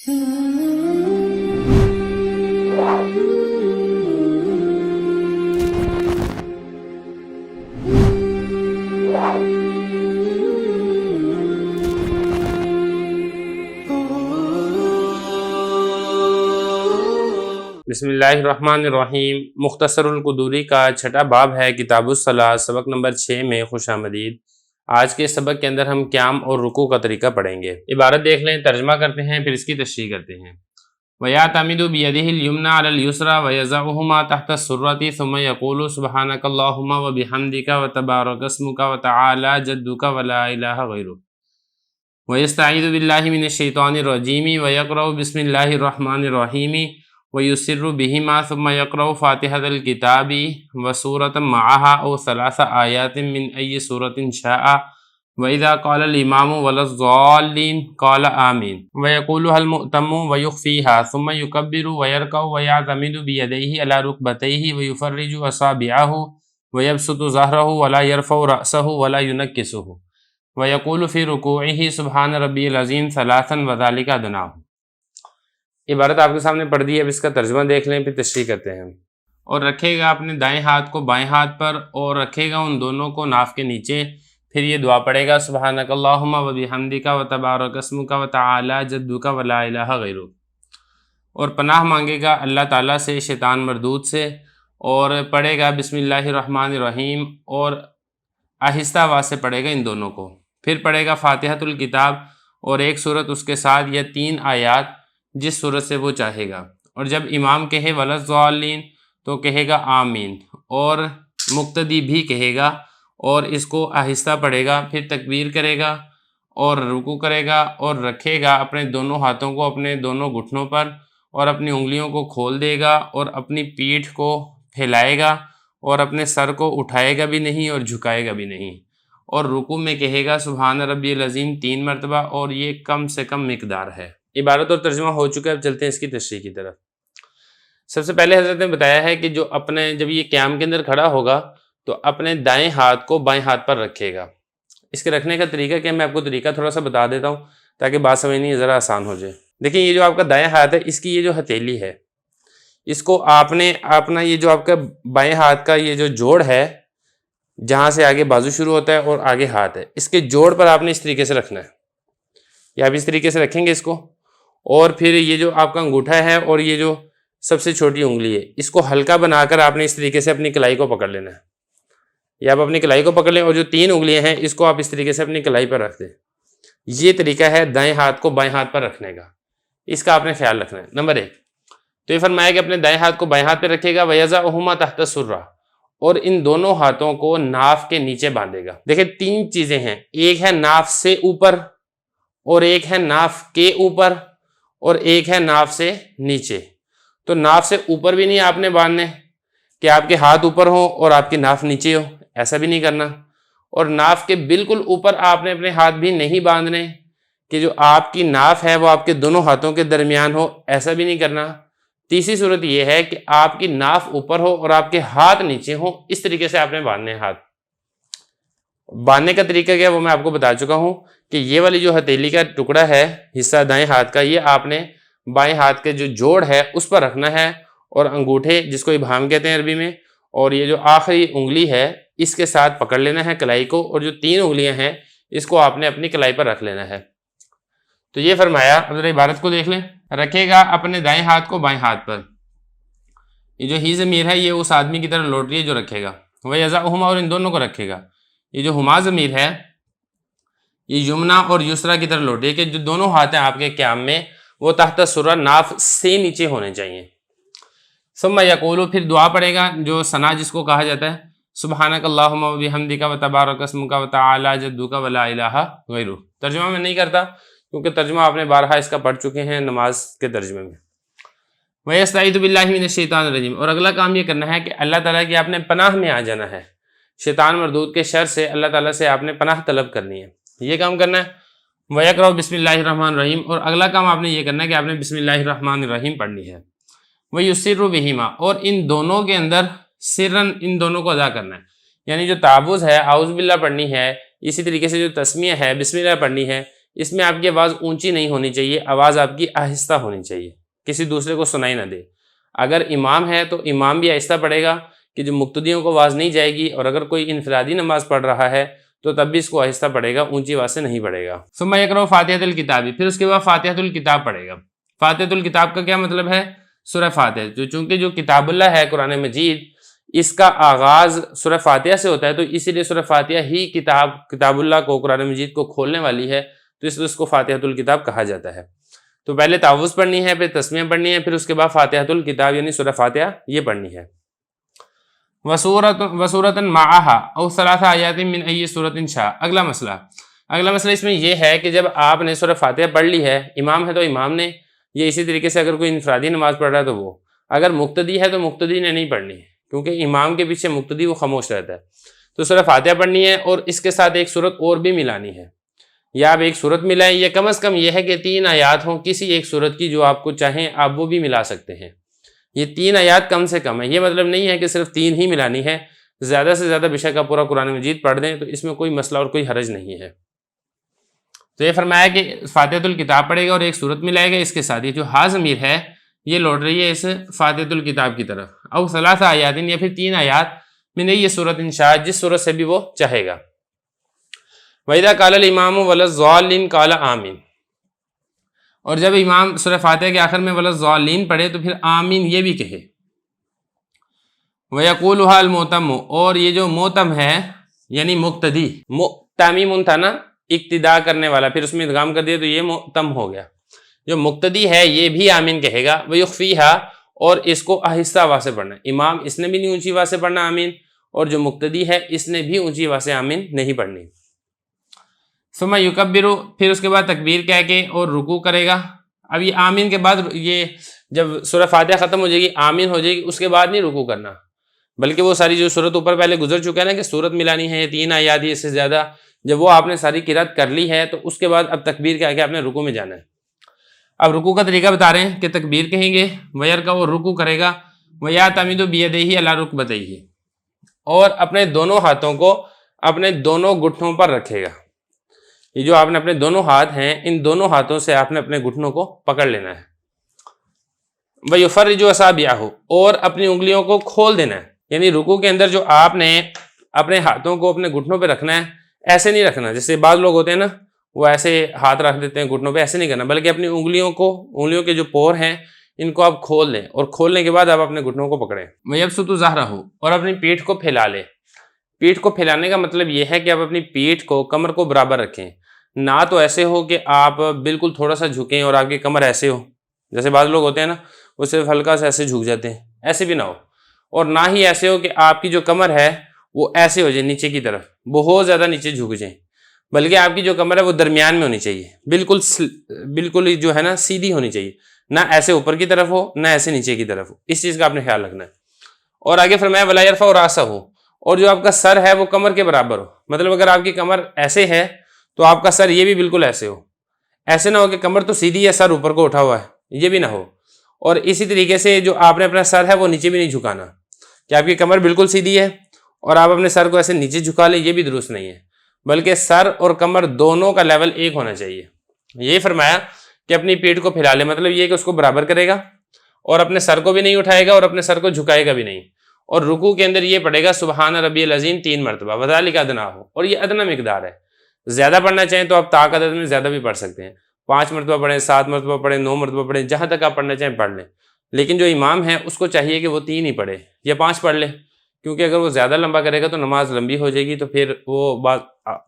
بسم اللہ الرحمن الرحیم۔ مختصر القدوری کا چھٹا باب ہے کتاب الصلاۃ، سبق نمبر 6 میں خوش آمدید۔ آج کے سبق کے اندر ہم قیام اور رکوع کا طریقہ پڑھیں گے۔ عبارت دیکھ لیں، ترجمہ کرتے ہیں، پھر اس کی تشریح کرتے ہیں۔ وَيَعْتَمِدُ بِيَدِهِ الْيُمْنَى عَلَى الْيُسْرَى وَيَضَعُهُمَا تَحْتَ السُّرَّةِ ثُمَّ يَقُولُ سُبْحَانَكَ اللَّهُمَّ وَبِحَمْدِكَ وَتَبَارَكَ اسْمُكَ وَتَعَالَى جَدُّكَ وَلَا إِلَٰهَ غَيْرُكَ وَيَسْتَعِيذُ بِاللَّهِ مِنَ الشَّيْطَانِ الرَّجِيمِ وَيَقْرَأُ بِسْمِ اللَّهِ الرَّحْمَنِ الرَّحِيمِ وَيُسِرُّ بِهِمَا ثُمَّ يَقْرَأُ فَاتِحَةَ الْكِتَابِ وَسُورَةً مَعَهَا أَوْ 3 آيَاتٍ مِّنْ أَيِّ سُورَةٍ شَاءَ وَإِذَا قَالَ الْإِمَامُ وَلَا الضَّالِّينَ قَالَ آمِينَ وَيَقُولُهَا الْمُؤْتَمُّ وَيُخْفِيهَا ثُمَّ يُكَبِّرُ وَيَرْكَعُ وَيَعْتَمِدُ بِيَدَيْهِ عَلَى رُكْبَتَيْهِ وَيُفَرِّجُ أَصَابِعَهُ وَيَبْسُطُ ظَهْرَهُ وَلَا يَرْفَعُ رَأْسَهُ وَلَا يُنَكِّسُهُ وَيَقُولُ فِي رُكُوعِهِ سُبْحَانَ رَبِّيَ الْعَظِيمِ 3 وَذَلِكَ أَدْنَاهُ۔ عبارت آپ کے سامنے پڑھ دی ہے، اب اس کا ترجمہ دیکھ لیں، پھر تشریح کرتے ہیں۔ اور رکھے گا اپنے دائیں ہاتھ کو بائیں ہاتھ پر اور رکھے گا ان دونوں کو ناف کے نیچے، پھر یہ دعا پڑھے گا سبحانک اللہم وبحمدک وتبارک اسمک وتعالی جدک ولا الہ غیرک، اور پناہ مانگے گا اللہ تعالیٰ سے شیطان مردود سے، اور پڑھے گا بسم اللہ الرحمن الرحیم، اور آہستہ آواز سے پڑھے گا ان دونوں کو، پھر پڑھے گا فاتحۃ الکتاب اور ایک سورت اس کے ساتھ یا 3 آیات جس صورت سے وہ چاہے گا، اور جب امام کہے وَلَا الضَّالِّينَ تو کہے گا آمین، اور مقتدی بھی کہے گا، اور اس کو آہستہ پڑھے گا، پھر تکبیر کرے گا اور رکوع کرے گا، اور رکھے گا اپنے دونوں ہاتھوں کو اپنے دونوں گھٹنوں پر، اور اپنی انگلیوں کو کھول دے گا، اور اپنی پیٹھ کو پھیلائے گا، اور اپنے سر کو اٹھائے گا بھی نہیں اور جھکائے گا بھی نہیں، اور رکوع میں کہے گا سبحان ربی العظیم 3 مرتبہ، اور یہ کم سے کم مقدار ہے۔ عبارت اور ترجمہ ہو چکا ہے، اب چلتے ہیں اس کی تشریح کی طرف۔ سب سے پہلے حضرت نے بتایا ہے کہ جب یہ قیام کے اندر کھڑا ہوگا تو اپنے دائیں ہاتھ کو بائیں ہاتھ پر رکھے گا۔ اس کے رکھنے کا طریقہ کیا، میں آپ کو طریقہ تھوڑا سا بتا دیتا ہوں تاکہ بات سمجھنی ذرا آسان ہو جائے۔ دیکھیں، یہ جو آپ کا دائیں ہاتھ ہے، اس کی یہ جو ہتھیلی ہے، اس کو آپ نے اپنا یہ جو آپ کا بائیں ہاتھ کا یہ جو جوڑ ہے، جہاں سے آگے بازو شروع ہوتا ہے اور آگے ہاتھ ہے، اس کے جوڑ پر آپ نے اس طریقے سے رکھنا ہے، یا آپ اس طریقے سے رکھیں گے اس کو، اور پھر یہ جو آپ کا انگوٹھا ہے اور یہ جو سب سے چھوٹی انگلی ہے، اس کو ہلکا بنا کر آپ نے اس طریقے سے اپنی کلائی کو پکڑ لینا ہے، یا آپ اپنی کلائی کو پکڑ لیں، اور جو 3 انگلیاں ہیں اس کو آپ اس طریقے سے اپنی کلائی پر رکھ دیں۔ یہ طریقہ ہے دائیں ہاتھ کو بائیں ہاتھ پر رکھنے کا، اس کا آپ نے خیال رکھنا ہے۔ نمبر 1 تو یہ فرمایا کہ اپنے دائیں ہاتھ کو بائیں ہاتھ پہ رکھے گا، وَيَضَعُهُمَا تَحْتَ السُّرَّةِ، اور ان دونوں ہاتھوں کو ناف کے نیچے باندھے گا۔ دیکھیں 3 چیزیں ہیں، ایک ہے ناف سے اوپر، اور ایک ہے ناف کے اوپر، اور ایک ہے ناف سے نیچے۔ تو ناف سے اوپر بھی نہیں آپ نے باندھنے کہ آپ کے ہاتھ اوپر ہوں اور آپ کی ناف نیچے ہو، ایسا بھی نہیں کرنا، اور ناف کے بالکل اوپر آپ نے اپنے ہاتھ بھی نہیں باندھنے کہ جو آپ کی ناف ہے وہ آپ کے دونوں ہاتھوں کے درمیان ہو، ایسا بھی نہیں کرنا۔ تیسری صورت یہ ہے کہ آپ کی ناف اوپر ہو اور آپ کے ہاتھ نیچے ہوں، اس طریقے سے آپ نے باندھنے ہاتھ۔ باندھنے کا طریقہ کیا وہ میں آپ کو بتا چکا ہوں کہ یہ والی جو ہتھیلی کا ٹکڑا ہے، حصہ دائیں ہاتھ کا، یہ آپ نے بائیں ہاتھ کے جو جوڑ ہے اس پر رکھنا ہے، اور انگوٹھے جس کو ابہام کہتے ہیں عربی میں، اور یہ جو آخری انگلی ہے اس کے ساتھ پکڑ لینا ہے کلائی کو، اور جو 3 انگلیاں ہیں اس کو آپ نے اپنی کلائی پر رکھ لینا ہے۔ تو یہ فرمایا، اب ذرا عبارت کو دیکھ لیں، رکھے گا اپنے دائیں ہاتھ کو بائیں ہاتھ پر، یہ جو ہی ضمیر ہے یہ اس آدمی کی طرف لوٹ رہی ہے جو رکھے گا، وَيَضَعُهُمَا، اور ان دونوں کو رکھے گا۔ یہ جو ہما ضمیر ہے یہ یمنا اور یسرا کی طرف لوٹ رہی ہے کہ جو دونوں ہاتھ ہیں آپ کے قیام میں وہ تحت السرہ، ناف سے نیچے ہونے چاہیے۔ ثم یقول، پھر دعا پڑے گا جو ثنا جس کو کہا جاتا ہے، سبحانک اللہم وبحمدک وتبارک اسمک وتعالی جدک ولا الہ غیرک۔ ترجمہ میں نہیں کرتا کیونکہ ترجمہ آپ نے بارہا اس کا پڑھ چکے ہیں نماز کے ترجمے میں۔ وَيَسْتَعِيذُ بِاللَّهِ مِنَ الشَّيْطَانِ الرَّجِيمِ، اور اگلا کام یہ کرنا ہے کہ اللہ تعالیٰ کی آپ نے پناہ میں آ جانا ہے، شیطان مردود کے شر سے اللہ تعالیٰ سے آپ نے پناہ طلب کرنی ہے، یہ کام کرنا ہے۔ وَيَقْرَأُ بِسْمِ اللَّهِ الرَّحْمَنِ الرَّحِيمِ، اور اگلا کام آپ نے یہ کرنا ہے کہ آپ نے بسم اللہ الرحمن الرحیم پڑھنی ہے۔ وَيُسِرُّ بِهِمَا، اور ان دونوں کے اندر سرن ان دونوں کو ادا کرنا ہے، یعنی جو تعوذ ہے اعوذ باللہ پڑھنی ہے، اسی طریقے سے جو تسمیہ ہے بسم اللہ پڑھنی ہے، اس میں آپ کی آواز اونچی نہیں ہونی چاہیے، آواز آپ کی آہستہ ہونی چاہیے، کسی دوسرے کو سنائی نہ دے۔ اگر امام ہے تو امام بھی آہستہ پڑھے گا کہ جو مقتدیوں کو آواز نہیں جائے گی، اور اگر کوئی انفرادی نماز پڑھ رہا ہے تو تب بھی اس کو آہستہ پڑھے گا، اونچی آواز سے نہیں پڑھے گا۔ ثم یقرأ فاتحۃ الکتاب، پھر اس کے بعد فاتحۃ الکتاب پڑھے گا۔ فاتحۃ الکتاب کا کیا مطلب ہے؟ سورہ فاتحہ، چونکہ جو کتاب اللہ ہے قرآن مجید، اس کا آغاز سورہ فاتحہ سے ہوتا ہے، تو اسی لیے سورہ فاتحہ ہی کتاب اللہ کو، قرآن مجید کو کھولنے والی ہے، تو اس لیے اس کو فاتحۃ الکتاب کہا جاتا ہے۔ تو پہلے تعوذ پڑھنی ہے، پھر تسمیہ پڑھنی ہے، پھر اس کے بعد فاتحۃ الکتاب یعنی سورہ فاتحہ یہ پڑھنی ہے۔ وسورۃ معہا او ثلاث آیات من ای سورۃ شاء، اگلا مسئلہ اس میں یہ ہے کہ جب آپ نے سورہ فاتحہ پڑھ لی ہے، امام ہے تو امام نے، یہ اسی طریقے سے اگر کوئی انفرادی نماز پڑھ رہا ہے تو وہ، اگر مقتدی ہے تو مقتدی نے نہیں پڑھنی، کیونکہ امام کے پیچھے مقتدی وہ خاموش رہتا ہے، تو سورہ فاتحہ پڑھنی ہے، اور اس کے ساتھ ایک سورت اور بھی ملانی ہے، یا آپ ایک سورت ملائیں، یا کم از کم یہ ہے کہ 3 آیات ہوں کسی ایک سورت کی جو آپ کو چاہیں آپ وہ بھی ملا سکتے ہیں۔ یہ 3 آیات کم سے کم ہے، یہ مطلب نہیں ہے کہ صرف 3 ہی ملانی ہے، زیادہ سے زیادہ بے شک آپ پورا قرآن مجید پڑھ دیں تو اس میں کوئی مسئلہ اور کوئی حرج نہیں ہے۔ تو یہ فرمایا کہ فاتحۃ الکتاب پڑھے گا اور ایک سورت ملائے گا، اس کے ساتھ یہ جو ہا ضمیر ہے یہ لوٹ رہی ہے اس فاتحۃ الکتاب کی طرف، او ثلاث آیات یا پھر 3 آیات میں نہیں، یہ سورت انشاء جس سورت سے بھی وہ چاہے گا۔ وَإِذَا قَالَ الْإِمَامُ وَلَا الضَّالِّينَ قَالَ آمین، اور جب امام سورہ فاتحہ کے آخر میں وَلَا الضَّالِّينَ پڑھے تو پھر آمین یہ بھی کہے۔ وَيَقُولُهَا الْمُؤْتَمُّ، اور یہ جو مؤتم ہے یعنی مقتدی، تعمیم تھا نا اقتداء کرنے والا، پھر اس میں ادغام کر دیا تو یہ مؤتم ہو گیا، جو مقتدی ہے یہ بھی آمین کہے گا۔ وَيُخْفِيهَا، اور اس کو آہستہ آواز سے پڑھنا، امام اس نے بھی نہیں اونچی آواز سے پڑھنا آمین، اور جو مقتدی ہے اس نے بھی اونچی آواز سے آمین نہیں پڑھنی۔ ثم یکبر، پھر اس کے بعد تکبیر کہہ کے اور رکوع کرے گا۔ اب یہ آمین کے بعد، یہ جب سورہ فاتحہ ختم ہو جائے گی آمین ہو جائے گی، اس کے بعد نہیں رکوع کرنا، بلکہ وہ ساری جو صورت اوپر پہلے گزر چکا ہے نا کہ صورت ملانی ہے، 3 آیات اس سے زیادہ، جب وہ آپ نے ساری قرات کر لی ہے تو اس کے بعد اب تکبیر کہہ کے آپ نے رکوع میں جانا ہے۔ اب رکوع کا طریقہ بتا رہے ہیں کہ تکبیر کہیں گے، ویرکع، وہ رکوع کرے گا، ویعتمد بیدیہ علی رکبتیہ، اور اپنے دونوں ہاتھوں کو اپنے دونوں گھٹنوں پر رکھے گا۔ یہ جو آپ نے اپنے دونوں ہاتھ ہیں، ان دونوں ہاتھوں سے آپ نے اپنے گھٹنوں کو پکڑ لینا ہے۔ وَيُفَرِّجُ أَصَابِعَهُ، اور اپنی انگلیوں کو کھول دینا ہے، یعنی رکوع کے اندر جو آپ نے اپنے ہاتھوں کو اپنے گھٹنوں پہ رکھنا ہے، ایسے نہیں رکھنا جیسے بعض لوگ ہوتے ہیں نا وہ ایسے ہاتھ رکھ دیتے ہیں گھٹنوں پہ، ایسے نہیں کرنا، بلکہ اپنی انگلیوں کے جو پور ہیں ان کو آپ کھول لیں، اور کھولنے کے بعد آپ اپنے گھٹنوں کو پکڑیں۔ وَيَبْسُطُ ظَهْرَهُ، اور اپنی پیٹھ کو پھیلا لیں۔ پیٹھ کو پھیلانے کا مطلب یہ ہے کہ آپ اپنی پیٹھ کو، کمر کو برابر رکھیں، نہ تو ایسے ہو کہ آپ بالکل تھوڑا سا جھکیں اور آپ کی کمر ایسے ہو، جیسے بعض لوگ ہوتے ہیں نا وہ صرف ہلکا سا ایسے جھک جاتے ہیں، ایسے بھی نہ ہو، اور نہ ہی ایسے ہو کہ آپ کی جو کمر ہے وہ ایسے ہو جائے نیچے کی طرف، بہت زیادہ نیچے جھک جائیں، بلکہ آپ کی جو کمر ہے وہ درمیان میں ہونی چاہیے، بالکل جو ہے نا سیدھی ہونی چاہیے، نہ ایسے اوپر کی طرف ہو نہ ایسے نیچے کی طرف ہو، اس چیز کا آپ نے خیال رکھنا ہے۔ اور آگے فرمایا وَلَا يَرْفَعُ رَأْسَهُ، اور جو آپ کا سر ہے وہ کمر کے برابر ہو، مطلب اگر آپ کی کمر ایسے ہے تو آپ کا سر یہ بھی بالکل ایسے ہو، ایسے نہ ہو کہ کمر تو سیدھی ہے سر اوپر کو اٹھا ہوا ہے، یہ بھی نہ ہو، اور اسی طریقے سے جو آپ نے اپنا سر ہے وہ نیچے بھی نہیں جھکانا کہ آپ کی کمر بالکل سیدھی ہے اور آپ اپنے سر کو ایسے نیچے جھکا لیں، یہ بھی درست نہیں ہے، بلکہ سر اور کمر دونوں کا لیول ایک ہونا چاہیے۔ یہ فرمایا کہ اپنی پیٹھ کو پھیلا لے، مطلب یہ کہ اس کو برابر کرے گا اور اپنے سر کو بھی نہیں اٹھائے گا اور اپنے سر کو جھکائے گا بھی نہیں، اور رکوع کے اندر یہ پڑھے گا سبحان ربی العظیم 3 مرتبہ، وذالک ادنیٰ، اور یہ ادنا مقدار ہے، زیادہ پڑھنا چاہیں تو آپ طاقت میں زیادہ بھی پڑھ سکتے ہیں، 5 مرتبہ پڑھیں، 7 مرتبہ پڑھیں، 9 مرتبہ پڑھیں، جہاں تک آپ پڑھنا چاہیں پڑھ لیں، لیکن جو امام ہے اس کو چاہیے کہ وہ 3 ہی پڑھے یا 5 پڑھ لے، کیونکہ اگر وہ زیادہ لمبا کرے گا تو نماز لمبی ہو جائے گی، تو پھر وہ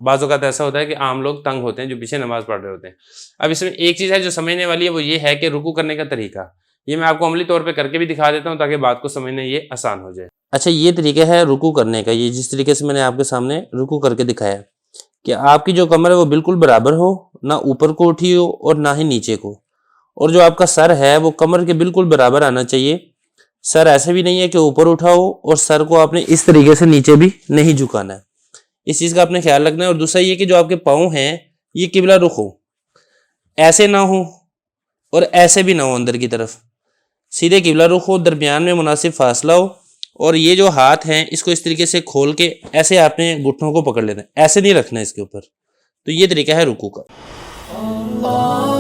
بعض اوقات ایسا ہوتا ہے کہ عام لوگ تنگ ہوتے ہیں جو پیچھے نماز پڑھ رہے ہوتے ہیں۔ اب اس میں ایک چیز ہے جو سمجھنے والی ہے، وہ یہ ہے کہ رکوع کرنے کا طریقہ، یہ میں آپ کو عملی طور پہ کر کے بھی دکھا دیتا ہوں تاکہ بات کو سمجھنا یہ آسان ہو جائے۔ اچھا، یہ طریقہ ہے رکوع کرنے کا، یہ جس طریقے سے میں نے آپ کے سامنے رکوع کر کے دکھایا کہ آپ کی جو کمر ہے وہ بالکل برابر ہو، نہ اوپر کو اٹھی ہو اور نہ ہی نیچے کو، اور جو آپ کا سر ہے وہ کمر کے بالکل برابر آنا چاہیے، سر ایسے بھی نہیں ہے کہ اوپر اٹھا ہو اور سر کو آپ نے اس طریقے سے نیچے بھی نہیں جھکانا ہے، اس چیز کا آپ نے خیال رکھنا ہے۔ اور دوسرا یہ کہ جو آپ کے پاؤں ہیں یہ قبلہ رخ ہو، ایسے نہ ہو اور ایسے بھی نہ ہو اندر کی طرف، سیدھے قبلہ رخ ہو، درمیان میں مناسب فاصلہ ہو، اور یہ جو ہاتھ ہیں اس کو اس طریقے سے کھول کے ایسے آپ نے گھٹنوں کو پکڑ لینا ہے، ایسے نہیں رکھنا ہے اس کے اوپر۔ تو یہ طریقہ ہے رکوع کا۔ اللہ